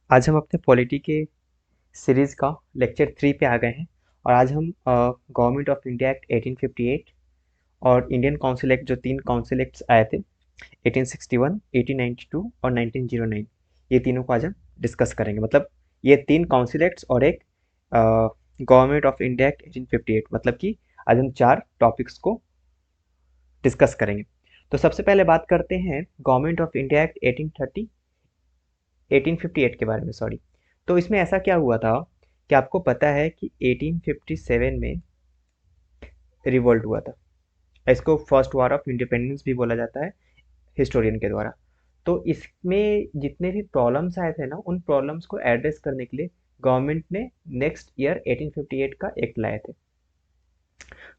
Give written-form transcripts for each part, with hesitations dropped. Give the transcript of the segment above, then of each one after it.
आज हम अपने पॉलिटी के सीरीज़ का लेक्चर 3 पे आ गए हैं और आज हम गवर्नमेंट ऑफ इंडिया एक्ट 1858 और इंडियन काउंसिल एक्ट जो 3 काउंसिल एक्ट्स आए थे 1861, 1892 और 1909 ये तीनों को आज हम डिस्कस करेंगे। मतलब ये 3 काउंसिल एक्ट्स और एक गवर्नमेंट ऑफ इंडिया एक्ट 1858, मतलब कि आज हम 4 टॉपिक्स को डिस्कस करेंगे। तो सबसे पहले बात करते हैं गवर्नमेंट ऑफ इंडिया एक्ट 1858 के बारे में, सॉरी। तो इसमें ऐसा क्या हुआ था कि आपको पता है कि 1857 में रिवोल्ट हुआ था। इसको फर्स्ट वॉर ऑफ इंडिपेंडेंस भी बोला जाता है हिस्टोरियन के द्वारा। तो इसमें जितने भी प्रॉब्लम्स आए थे ना, उन प्रॉब्लम्स को एड्रेस करने के लिए गवर्नमेंट ने नेक्स्ट ईयर 1858 का एक्ट लाए थे।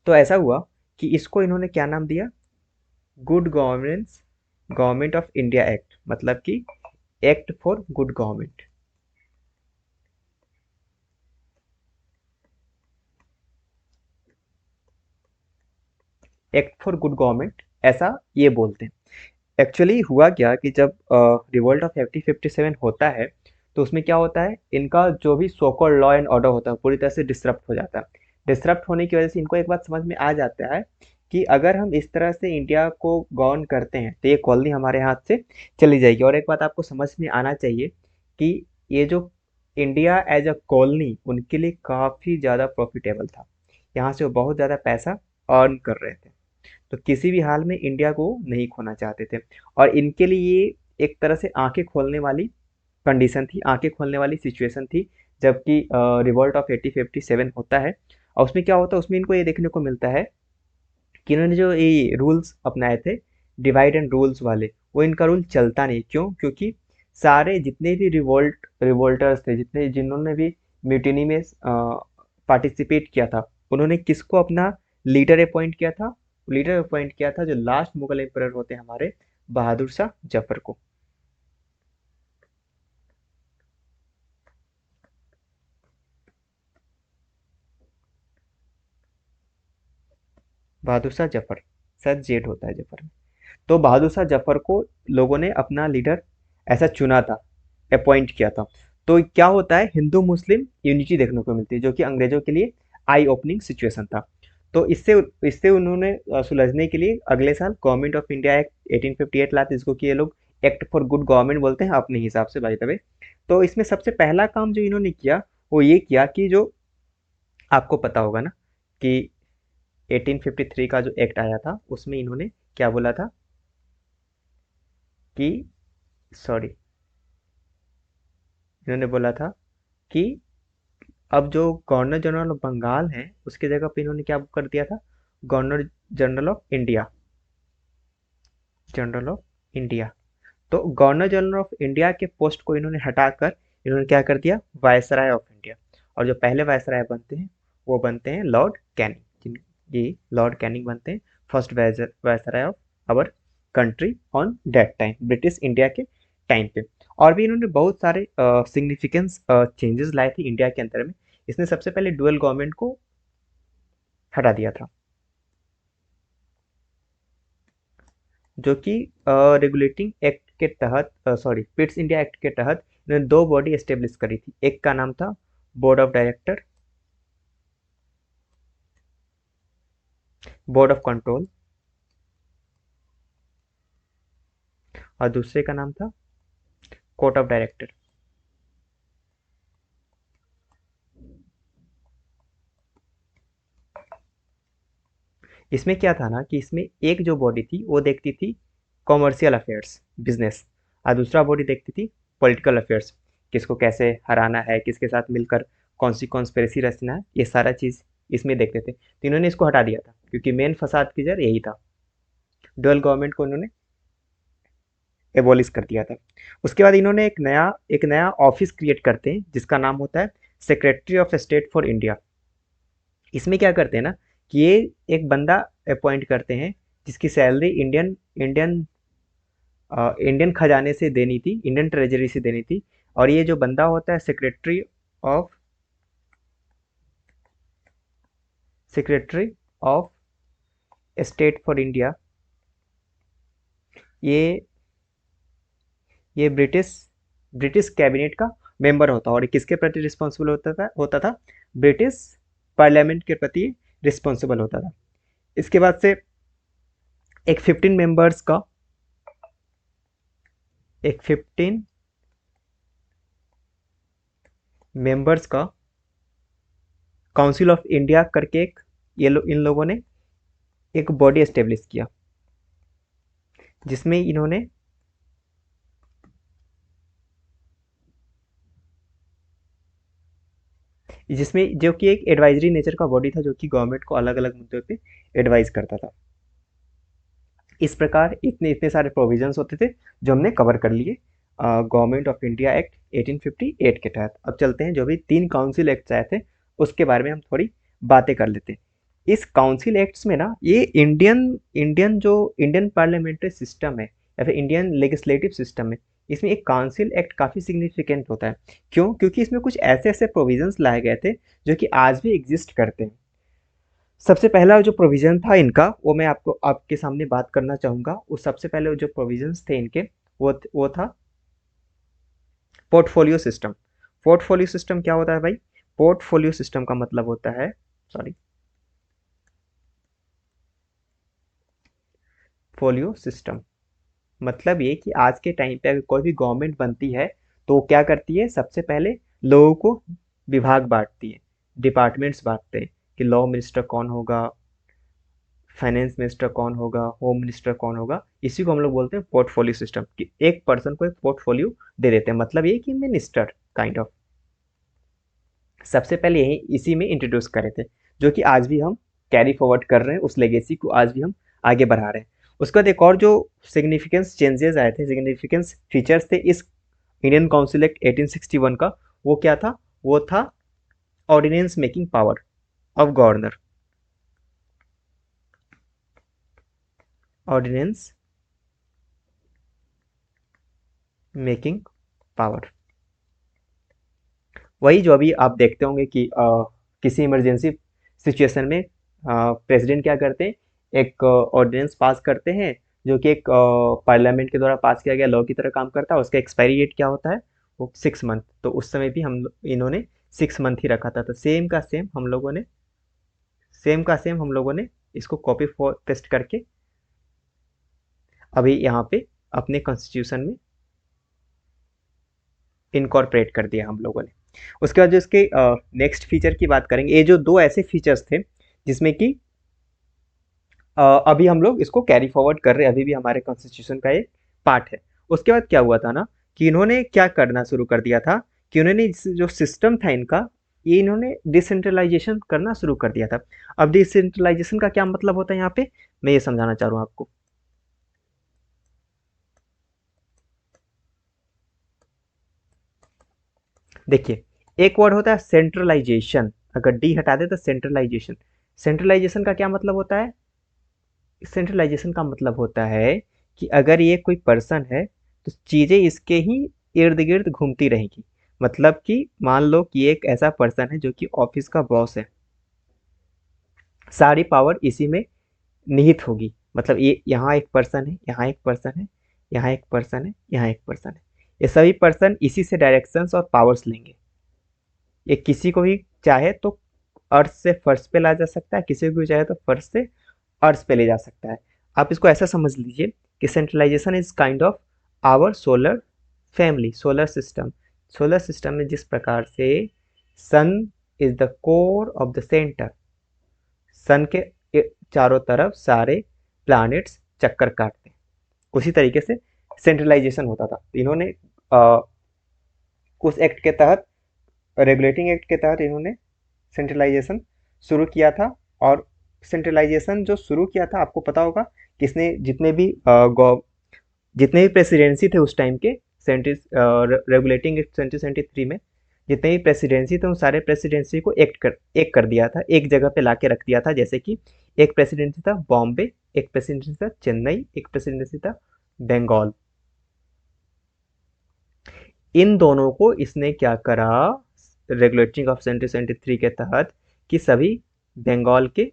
तो ऐसा हुआ कि इसको इन्होंने क्या नाम दिया, good governance government of India act, मतलब कि act for good government. Act for good government ऐसा ये बोलते हैं। एक्चुअली हुआ क्या कि जब रिवोल्ट ऑफ 1857 होता है तो उसमें क्या होता है, इनका जो भी so called law and order होता है पूरी तरह से डिसरप्ट हो जाता है। डिसरप्ट होने की वजह से इनको एक बात समझ में आ जाता है कि अगर हम इस तरह से इंडिया को गवर्न करते हैं तो ये कॉलोनी हमारे हाथ से चली जाएगी। और एक बात आपको समझ में आना चाहिए कि ये जो इंडिया एज अ कॉलोनी उनके लिए काफ़ी ज़्यादा प्रॉफिटेबल था। यहाँ से वो बहुत ज़्यादा पैसा अर्न कर रहे थे, तो किसी भी हाल में इंडिया को नहीं खोना चाहते थे। और इनके लिए ये एक तरह से आंखें खोलने वाली कंडीशन थी, आंखें खोलने वाली सिचुएशन थी। जबकि रिवॉल्ट ऑफ 1857 होता है और उसमें क्या होता है, उसमें इनको ये देखने को मिलता है कि इन्होंने जो ये रूल्स अपनाए थे डिवाइड एंड रूल्स वाले, वो इनका रूल चलता नहीं। क्यों? क्योंकि सारे जितने भी रिवोल्टर्स थे, जितने जिन्होंने भी म्यूटिनी में पार्टिसिपेट किया था, उन्होंने किसको अपना लीडर अपॉइंट किया था? लीडर अपॉइंट किया था जो लास्ट मुगल एम्परर होते हैं हमारे, बहादुर शाह जफर को। बहादुर शाह जफर, शायद जेड होता है जफर में। तो बहादुर शाह जफर को लोगों ने अपना लीडर ऐसा चुना था, अपॉइंट किया था। तो क्या होता है, हिंदू मुस्लिम यूनिटी देखने को मिलती है, जो कि अंग्रेजों के लिए आई ओपनिंग सिचुएशन था। तो इससे इससे उन्होंने सुलझने के लिए अगले साल गवर्नमेंट ऑफ इंडिया एक्ट 1858 लाते, जिसको कि ये लोग एक्ट फॉर गुड गवर्नमेंट बोलते हैं अपने हिसाब से, बाय द वे। तो इसमें सबसे पहला काम जो इन्होंने किया वो ये किया कि जो आपको पता होगा ना कि 1853 का जो एक्ट आया था उसमें इन्होंने क्या बोला था कि, सॉरी, इन्होंने बोला था कि अब जो गवर्नर जनरल ऑफ बंगाल है उसके जगह पे इन्होंने क्या कर दिया था, governor general of India, general of India. तो गवर्नर जनरल ऑफ इंडिया के पोस्ट को इन्होंने हटाकर इन्होंने क्या कर दिया, वायसराय ऑफ इंडिया। और जो पहले वायसराय बनते हैं वो बनते हैं लॉर्ड कैनिंग, ये लॉर्ड कैनिंग बनते हैं first viceroy of our country on that time, British India के टाइम पे। और भी इन्होंने बहुत सारे सिग्निफिकेंस चेंजेस लाए थे इंडिया के अंदर में। इसने सबसे पहले डुअल गवर्नमेंट को हटा दिया था, जो कि रेगुलेटिंग एक्ट के तहत, सॉरी, पिट्स इंडिया एक्ट के तहत इन्होंने दो बॉडी एस्टेब्लिश करी थी। एक का नाम था board of director, board of control, और दूसरे का नाम था कोर्ट ऑफ डायरेक्टर। इसमें क्या था ना कि इसमें एक जो बॉडी थी वो देखती थी कॉमर्शियल अफेयर्स, बिजनेस, और दूसरा बॉडी देखती थी पॉलिटिकल अफेयर्स, किसको कैसे हराना है, किसके साथ मिलकर कौन सी कॉन्स्पिरेसी रचना है, ये सारा चीज़ इसमें देखते थे। तो इन्होंने इसको हटा दिया था क्योंकि मेन फसाद की जड़ यही था। डुअल गवर्नमेंट को इन्होंने एबॉलिश कर दिया था। उसके बाद इन्होंने एक नया ऑफिस क्रिएट करते हैं जिसका नाम होता है secretary of state for India. इसमें क्या करते हैं ना कि ये एक बंदा अपॉइंट करते हैं जिसकी सैलरी इंडियन इंडियन इंडियन खजाने से देनी थी, इंडियन ट्रेजरी से देनी थी। और ये जो बंदा होता है of secretary of state for India, ये ये ब्रिटिश ब्रिटिश कैबिनेट का मेंबर होता और किसके प्रति रिस्पॉन्सिबल होता था ब्रिटिश पार्लियामेंट के प्रति रिस्पॉन्सिबल होता था। इसके बाद से एक 15 मेंबर्स का काउंसिल ऑफ इंडिया करके इन लोगों ने एक बॉडी एस्टेब्लिश किया, जिसमें इन्होंने जो कि एक एडवाइजरी नेचर का बॉडी था, जो कि गवर्नमेंट को अलग अलग मुद्दों पे एडवाइस करता था। इस प्रकार इतने इतने सारे प्रोविजंस होते थे जो हमने कवर कर लिए गवर्नमेंट ऑफ इंडिया एक्ट 1858 के तहत। अब चलते हैं जो भी 3 काउंसिल एक्ट्स आए थे उसके बारे में हम थोड़ी बातें कर लेते हैं। इस काउंसिल एक्ट्स में ना ये इंडियन पार्लियामेंट्री सिस्टम है या फिर इंडियन लेजिस्लेटिव सिस्टम है, इसमें एक काउंसिल एक्ट काफ़ी सिग्निफिकेंट होता है। क्यों? क्योंकि इसमें कुछ ऐसे ऐसे प्रोविजंस लाए गए थे जो कि आज भी एग्जिस्ट करते हैं। सबसे पहला जो प्रोविज़न था इनका, वो मैं आपको आपके सामने बात करना चाहूँगा। उस सबसे पहले जो प्रोविज़न्स थे इनके, वो था पोर्टफोलियो सिस्टम। पोर्टफोलियो सिस्टम क्या होता है भाई? पोर्टफोलियो सिस्टम का मतलब होता है, सॉरी, फोलियो सिस्टम मतलब ये कि आज के टाइम पे अगर कोई भी गवर्नमेंट बनती है तो वो क्या करती है, सबसे पहले लोगों को विभाग बांटती है, डिपार्टमेंट्स बांटते हैं कि लॉ मिनिस्टर कौन होगा, फाइनेंस मिनिस्टर कौन होगा, होम मिनिस्टर कौन होगा। इसी को हम लोग बोलते हैं पोर्टफोलियो सिस्टम, कि एक पर्सन को एक पोर्टफोलियो दे देते हैं, मतलब ये कि मिनिस्टर काइंड ऑफ। सबसे पहले यही इसी में इंट्रोड्यूस करे थे, जो कि आज भी हम कैरी फॉरवर्ड कर रहे हैं, उस लेगेसी को आज भी हम आगे बढ़ा रहे हैं। उसके बाद एक और जो सिग्निफिकेंस चेंजेस आए थे, सिग्निफिकेंस फीचर्स थे इस इंडियन काउंसिल एक्ट 1861 का, वो क्या था? वो था ordinance making power of governor. Ordinance making power वही जो अभी आप देखते होंगे कि किसी इमरजेंसी सिचुएशन में प्रेसिडेंट क्या करते हैं, एक ऑर्डिनेंस पास करते हैं, जो कि एक पार्लियामेंट के द्वारा पास किया गया लॉ की तरह काम करता है। उसका एक्सपायरी डेट क्या होता है? वो 6 मंथ। तो उस समय भी हम इन्होंने 6 मंथ ही रखा था। तो सेम का सेम हम लोगों ने इसको कॉपी पेस्ट करके अभी यहाँ पे अपने कॉन्स्टिट्यूशन में इनकॉर्पोरेट कर दिया हम लोगों ने। उसके बाद जो इसके नेक्स्ट फीचर की बात करेंगे, ये जो 2 ऐसे फीचर्स थे जिसमें कि अभी हम लोग इसको कैरी फॉरवर्ड कर रहे हैं, अभी भी हमारे कॉन्स्टिट्यूशन का एक पार्ट है। उसके बाद क्या हुआ था ना कि इन्होंने क्या करना शुरू कर दिया था कि उन्होंने जो सिस्टम था इनका, ये इन्होंने डिसेंट्रलाइजेशन करना शुरू कर दिया था। अब डिसेंट्रलाइजेशन का क्या मतलब होता है यहाँ पे, मैं ये समझाना चाह रहा हूँ आपको। देखिए, एक वर्ड होता है सेंट्रलाइजेशन, अगर डी हटा दे तो सेंट्रलाइजेशन। सेंट्रलाइजेशन का क्या मतलब होता है? सेंट्रलाइजेशन का मतलब होता है कि अगर ये कोई पर्सन है तो चीज़ें इसके ही इर्द गिर्द घूमती रहेंगी। मतलब कि मान लो कि एक ऐसा पर्सन है जो कि ऑफिस का बॉस है, सारी पावर इसी में निहित होगी। मतलब ये यहाँ एक पर्सन है, यहाँ एक पर्सन है, यहाँ एक पर्सन है, यहाँ एक पर्सन है, ये सभी पर्सन इसी से डायरेक्शंस और पावर्स लेंगे। ये किसी को भी चाहे तो अर्थ से फर्श पे ला जा सकता है, किसी को भी चाहे तो फर्श से अर्थ पे ले जा सकता है। आप इसको ऐसा समझ लीजिए कि centralisation is kind of our solar family, solar system में जिस प्रकार से sun is the core of the centre, sun के चारों तरफ सारे प्लैनेट्स चक्कर काटते हैं, उसी तरीके से सेंट्रलाइजेशन होता था। इन्होंने उस एक्ट के तहत, रेगुलेटिंग एक्ट के तहत इन्होंने सेंट्रलाइजेशन शुरू किया था। और सेंट्रलाइजेशन जो शुरू किया था, आपको पता होगा किसने, जितने भी प्रेसिडेंसी थे उस टाइम के रेगुलेटिंग एक्ट 1773 में, जितने भी प्रेसिडेंसी थे उन सारे प्रेसिडेंसी को एक कर दिया था, एक जगह पे लाके रख दिया था। जैसे कि एक प्रेसिडेंसी था बॉम्बे, एक प्रेसिडेंसी था चेन्नई, एक प्रेसिडेंसी था बंगाल। इन दोनों को इसने क्या करा रेगुलेटिंग ऑफ 1773 के तहत, कि सभी बंगाल के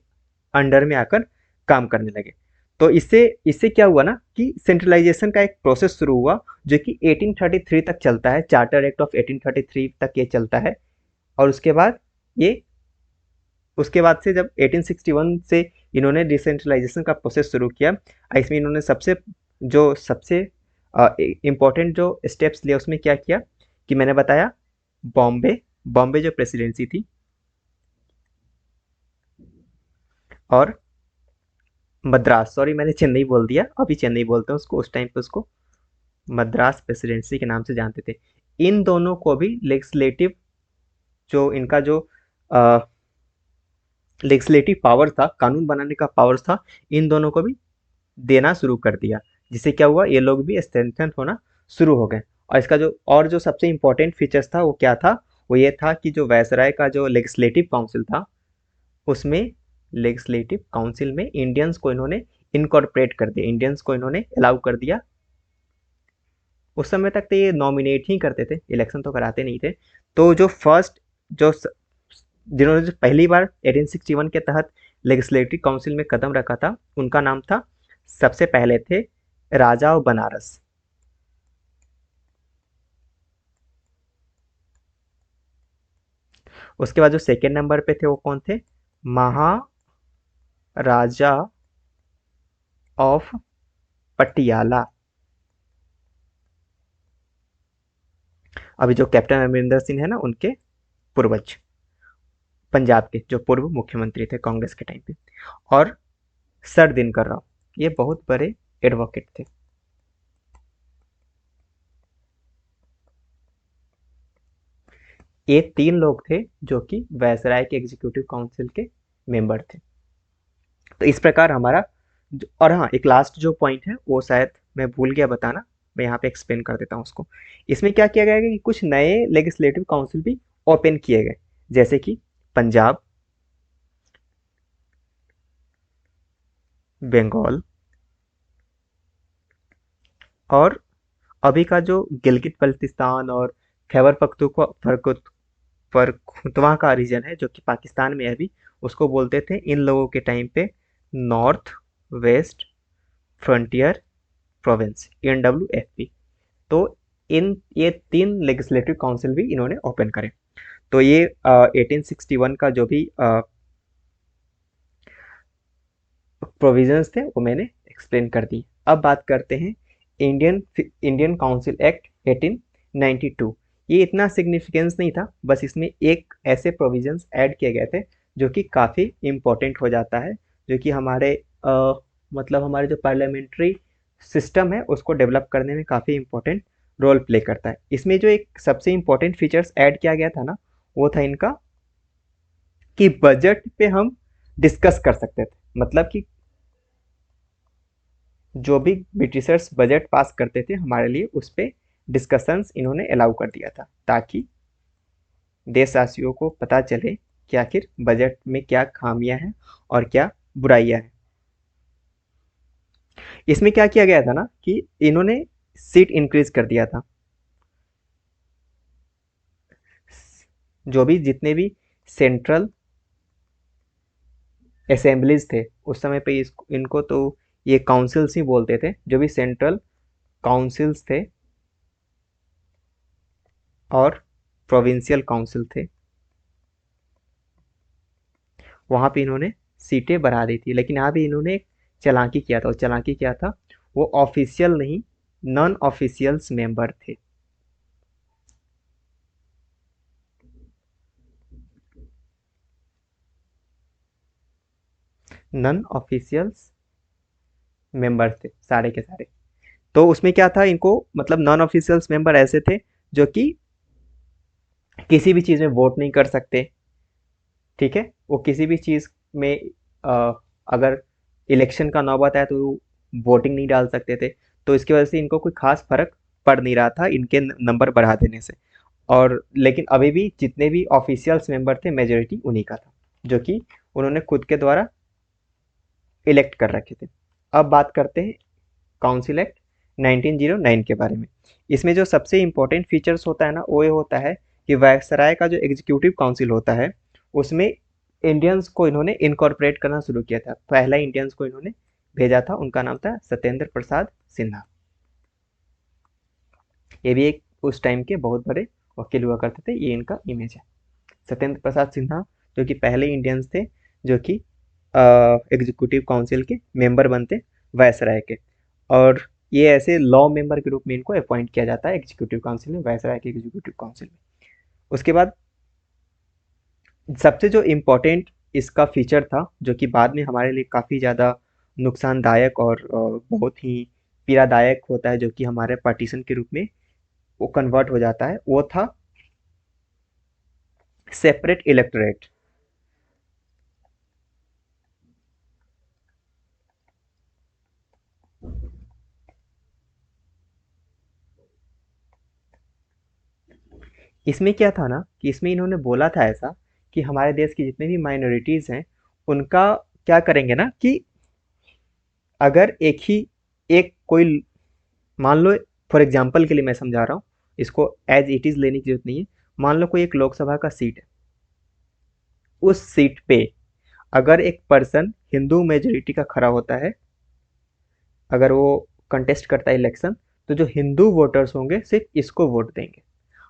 अंडर में आकर काम करने लगे। तो इससे इससे क्या हुआ ना कि सेंट्रलाइजेशन का एक प्रोसेस शुरू हुआ जो कि 1833 तक चलता है। चार्टर एक्ट ऑफ 1833 तक ये चलता है। और ये उसके बाद से जब 1861 से इन्होंने डिसेंट्रलाइजेशन का प्रोसेस शुरू किया। इसमें इन्होंने सबसे इम्पोर्टेंट जो स्टेप्स लिए उसमें क्या किया कि मैंने बताया, बॉम्बे बॉम्बे जो प्रेसिडेंसी थी, और मद्रास, सॉरी मैंने चेन्नई बोल दिया, अभी चेन्नई बोलते हैं उसको, उस टाइम पे उसको मद्रास प्रेसिडेंसी के नाम से जानते थे। इन दोनों को भी लेजिस्लेटिव, जो इनका जो लेजिस्लेटिव पावर था, कानून बनाने का पावर था, इन दोनों को भी देना शुरू कर दिया। जिससे क्या हुआ, ये लोग भी स्ट्रेंथन होना शुरू हो गए। और इसका जो सबसे इम्पोर्टेंट फीचर्स था वो क्या था, वो ये था कि जो वायसराय का जो लेजिस्लेटिव काउंसिल था, उसमें लेजिस्लेटिव काउंसिल में इंडियंस को इन्होंने इनकॉर्पोरेट कर दिया, इंडियंस को इन्होंने अलाउ कर दिया। उस समय तक तो ये नॉमिनेट ही करते थे, इलेक्शन तो कराते नहीं थे। तो जो जिन्होंने जो पहली बार 1861 के तहत लेजिस्लेटिव काउंसिल में कदम रखा था, उनका नाम था, सबसे पहले थे राजा ऑफ बनारस। उसके बाद जो सेकेंड नंबर पे थे वो कौन थे, महाराजा ऑफ पटियाला। अभी जो कैप्टन अमरिंदर सिंह है ना, उनके पूर्वज, पंजाब के जो पूर्व मुख्यमंत्री थे कांग्रेस के टाइम पे। और सर दिनकर राव, ये बहुत बड़े एडवोकेट थे। ये तीन लोग थे जो कि वायसराय के एग्जीक्यूटिव काउंसिल के मेंबर थे। तो इस प्रकार हमारा और हाँ, एक लास्ट जो पॉइंट है वो शायद मैं भूल गया बताना, मैं यहाँ पे एक्सप्लेन कर देता हूँ उसको। इसमें क्या किया गया कि कुछ नए लेजिस्लेटिव काउंसिल भी ओपन किए गए, जैसे कि पंजाब, बंगाल, और अभी का जो गिलगित बल्तिस्तान और खैबर पख्तूनख्वा का रीजन है जो कि पाकिस्तान में है अभी, उसको बोलते थे इन लोगों के टाइम पे north west frontier province, NWFP। तो इन ये तीन लेजिस्लेटिव काउंसिल भी इन्होंने ओपन करे। तो ये 1861 का जो भी प्रोविजंस थे वो मैंने एक्सप्लेन कर दी। अब बात करते हैं इंडियन इंडियन काउंसिल एक्ट 1892। ये इतना सिग्निफिकेंस नहीं था, बस इसमें एक ऐसे प्रोविजंस ऐड किए गए थे जो कि काफ़ी इम्पोर्टेंट हो जाता है, जो कि मतलब हमारे जो पार्लियामेंट्री सिस्टम है उसको डेवलप करने में काफ़ी इम्पोर्टेंट रोल प्ले करता है। इसमें जो एक सबसे इम्पोर्टेंट फीचर्स ऐड किया गया था ना, वो था इनका कि बजट पे हम डिस्कस कर सकते थे। मतलब कि जो भी ब्रिटिशर्स बजट पास करते थे हमारे लिए, उस पे डिस्कशंस इन्होंने अलाउ कर दिया था, ताकि देशवासियों को पता चले कि आखिर बजट में क्या खामियां हैं और क्या बुराइयां हैं। इसमें क्या किया गया था ना कि इन्होंने सीट इंक्रीज कर दिया था। जो भी जितने भी सेंट्रल असेंबलीज थे उस समय पे इनको तो ये काउंसिल्स ही बोलते थे, जो भी सेंट्रल काउंसिल्स थे और प्रोविंशियल काउंसिल थे, वहाँ पे इन्होंने सीटें बढ़ा दी थी। लेकिन यहाँ भी इन्होंने एक चालाकी किया था, और चालाकी क्या था, वो ऑफिशियल नहीं, नॉन ऑफिशियल्स मेंबर थे। नॉन ऑफिशियल्स मेंबर थे सारे के सारे। तो उसमें क्या था, इनको मतलब नॉन ऑफिशियल्स मेंबर ऐसे थे जो कि किसी भी चीज़ में वोट नहीं कर सकते। ठीक है, वो किसी भी चीज़ में अगर इलेक्शन का नौबत आया तो वोटिंग नहीं डाल सकते थे। तो इसकी वजह से इनको कोई खास फर्क पड़ नहीं रहा था इनके नंबर बढ़ा देने से। और लेकिन अभी भी जितने भी ऑफिशियल्स मेंबर थे, मेजोरिटी उन्हीं का था, जो कि उन्होंने खुद के द्वारा इलेक्ट कर रखे थे। अब बात करते हैं काउंसिल एक्ट 1909 के बारे में। इसमें जो सबसे इम्पोर्टेंट फीचर्स होता है ना, वो ये होता है कि वायसराय का जो एग्जीक्यूटिव काउंसिल होता है, उसमें इंडियंस को इन्होंने इनकॉर्पोरेट करना शुरू किया था। पहला इंडियंस को इन्होंने भेजा था उनका नाम था सत्येंद्र प्रसाद सिन्हा। ये भी एक उस टाइम के बहुत बड़े वकील हुआ करते थे। ये इनका इमेज है, सत्येंद्र प्रसाद सिन्हा, जो कि पहले इंडियंस थे जो कि एग्जीक्यूटिव काउंसिल के मेंबर बनते वायसराय के। और ये ऐसे लॉ मेंबर के रूप में इनको अपॉइंट किया जाता है एग्जीक्यूटिव काउंसिल में, वायसराय के एग्जीक्यूटिव काउंसिल में। उसके बाद सबसे जो इम्पोर्टेंट इसका फीचर था, जो कि बाद में हमारे लिए काफ़ी ज़्यादा नुकसानदायक और बहुत ही पीड़ादायक होता है, जो कि हमारे पार्टीशन के रूप में वो कन्वर्ट हो जाता है, वो था सेपरेट इलेक्टोरेट। इसमें क्या था ना कि इसमें इन्होंने बोला था ऐसा कि हमारे देश की जितने भी माइनॉरिटीज़ हैं उनका क्या करेंगे ना कि अगर एक कोई मान लो, फॉर एग्जांपल के लिए मैं समझा रहा हूँ, इसको एज इट इज़ लेने की जरूरत नहीं है। मान लो कोई एक लोकसभा का सीट है, उस सीट पे अगर एक पर्सन हिंदू मेजोरिटी का खड़ा होता है, अगर वो कंटेस्ट करता है इलेक्शन, तो जो हिंदू वोटर्स होंगे सिर्फ इसको वोट देंगे।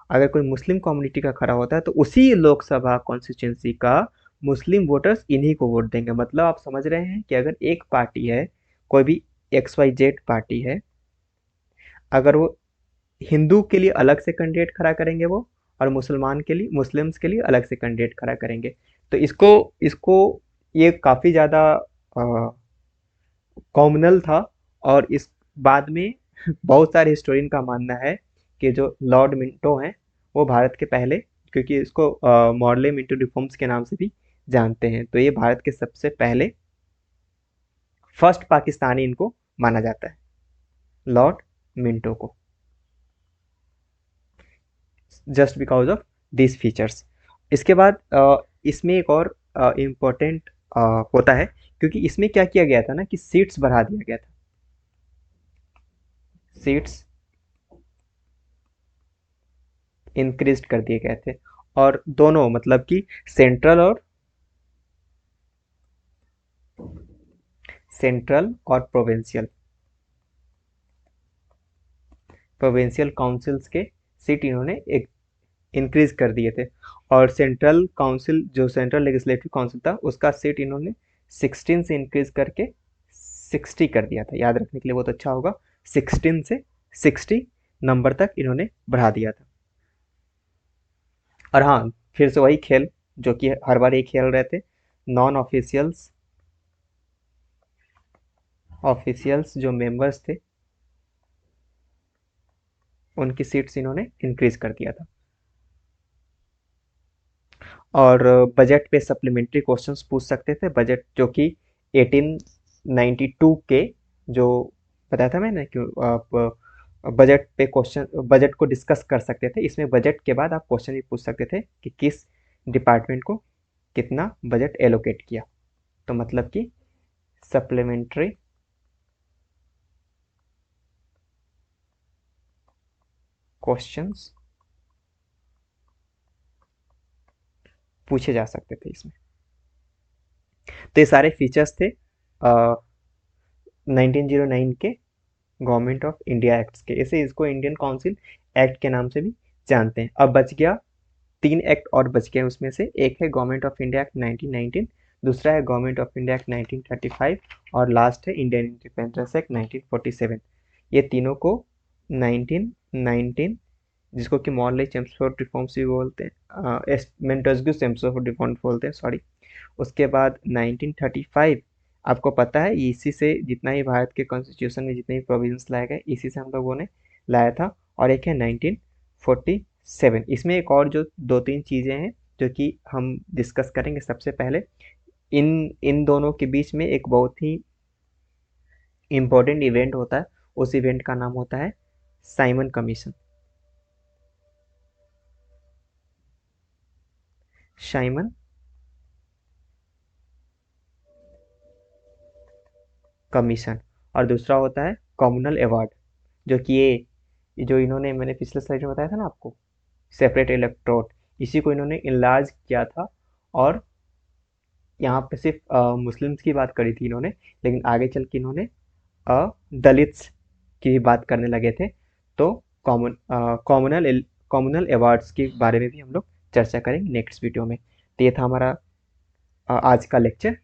अगर कोई मुस्लिम कम्युनिटी का खड़ा होता है तो उसी लोकसभा कॉन्स्टिट्यूंसी का मुस्लिम वोटर्स इन्हीं को वोट देंगे। मतलब आप समझ रहे हैं कि अगर एक पार्टी है, कोई भी XYZ पार्टी है, अगर वो हिंदू के लिए अलग से कैंडिडेट खड़ा करेंगे वो, और मुसलमान के लिए, मुस्लिम्स के लिए अलग से कैंडिडेट खड़ा करेंगे। तो इसको इसको ये काफ़ी ज़्यादा कॉमनल था। और इस बाद में बहुत सारे हिस्टोरियन का मानना है कि जो लॉर्ड मिंटो हैं वो भारत के पहले, क्योंकि इसको मॉडले मिंटो रिफॉर्म्स के नाम से भी जानते हैं, तो ये भारत के सबसे पहले फर्स्ट पाकिस्तानी इनको माना जाता है, लॉर्ड मिंटो को, just because of this features. इसके बाद इसमें एक और इम्पोर्टेंट होता है, क्योंकि इसमें क्या किया गया था ना कि सीट्स बढ़ा दिया गया था, सीट्स इंक्रीज कर दिए गए थे। और दोनों मतलब कि सेंट्रल और प्रोविंशियल प्रोविंशियल काउंसिल्स के सीट इन्होंने एक इंक्रीज कर दिए थे। और सेंट्रल काउंसिल, जो सेंट्रल लेजिस्लेटिव काउंसिल था, उसका सीट इन्होंने 16 से इंक्रीज करके 60 कर दिया था। याद रखने के लिए बहुत अच्छा होगा, 16 से 60 नंबर तक इन्होंने बढ़ा दिया था। और हाँ, फिर से वही खेल जो कि हर बार ये खेल रहे थे, नॉन ऑफिशियल्स, ऑफिशियल्स जो मेंबर्स थे उनकी सीट्स इन्होंने इंक्रीज कर दिया था। और बजट पे सप्लीमेंट्री क्वेश्चंस पूछ सकते थे, बजट जो कि 1892 के, जो बताया था मैंने कि आप बजट पे क्वेश्चन, बजट को डिस्कस कर सकते थे। इसमें बजट के बाद आप क्वेश्चन भी पूछ सकते थे कि किस डिपार्टमेंट को कितना बजट एलोकेट किया। तो मतलब कि सप्लीमेंट्री क्वेश्चंस पूछे जा सकते थे इसमें। तो ये सारे फीचर्स थे 1909 के गवर्नमेंट ऑफ इंडिया एक्ट्स के। इसे इसको इंडियन काउंसिल एक्ट के नाम से भी जानते हैं। अब बच गया 3 एक्ट और बच गए, उसमें से एक है गवर्नमेंट ऑफ इंडिया एक्ट 1919, दूसरा है गवर्नमेंट ऑफ इंडिया एक्ट 1935, और लास्ट है इंडियन इंडिपेंडेंस एक्ट 1947। ये तीनों को 1919, जिसको कि मॉडल चेम्सफोर्ड रिफॉर्म्स भी बोलते हैं, मेंटस्क्यू चेम्सफोर्ड रिफॉर्म्स बोलते हैं, सॉरी। उसके बाद 1935, आपको पता है इसी से जितना ही भारत के कॉन्स्टिट्यूशन में जितने भी प्रोविजंस लाए गए, इसी से हम लोगों ने लाया था। और एक है 1947। इसमें एक और जो दो तीन चीज़ें हैं जो कि हम डिस्कस करेंगे। सबसे पहले इन इन दोनों के बीच में एक बहुत ही इम्पोर्टेंट इवेंट होता है, उस इवेंट का नाम होता है साइमन कमीशन। Simon commission. और दूसरा होता है कॉमनल अवार्ड, जो कि ये जो इन्होंने, मैंने पिछले स्लाइड में बताया था ना आपको, सेपरेट इलेक्ट्रोड, इसी को इन्होंने इनलार्ज किया था। और यहाँ पे सिर्फ मुस्लिम्स की बात करी थी इन्होंने, लेकिन आगे चल के इन्होंने दलित्स की भी बात करने लगे थे। तो कॉमनल कॉमनल अवार्ड्स के बारे में भी हम लोग चर्चा करेंगे नेक्स्ट वीडियो में। तो ये था हमारा आज का लेक्चर।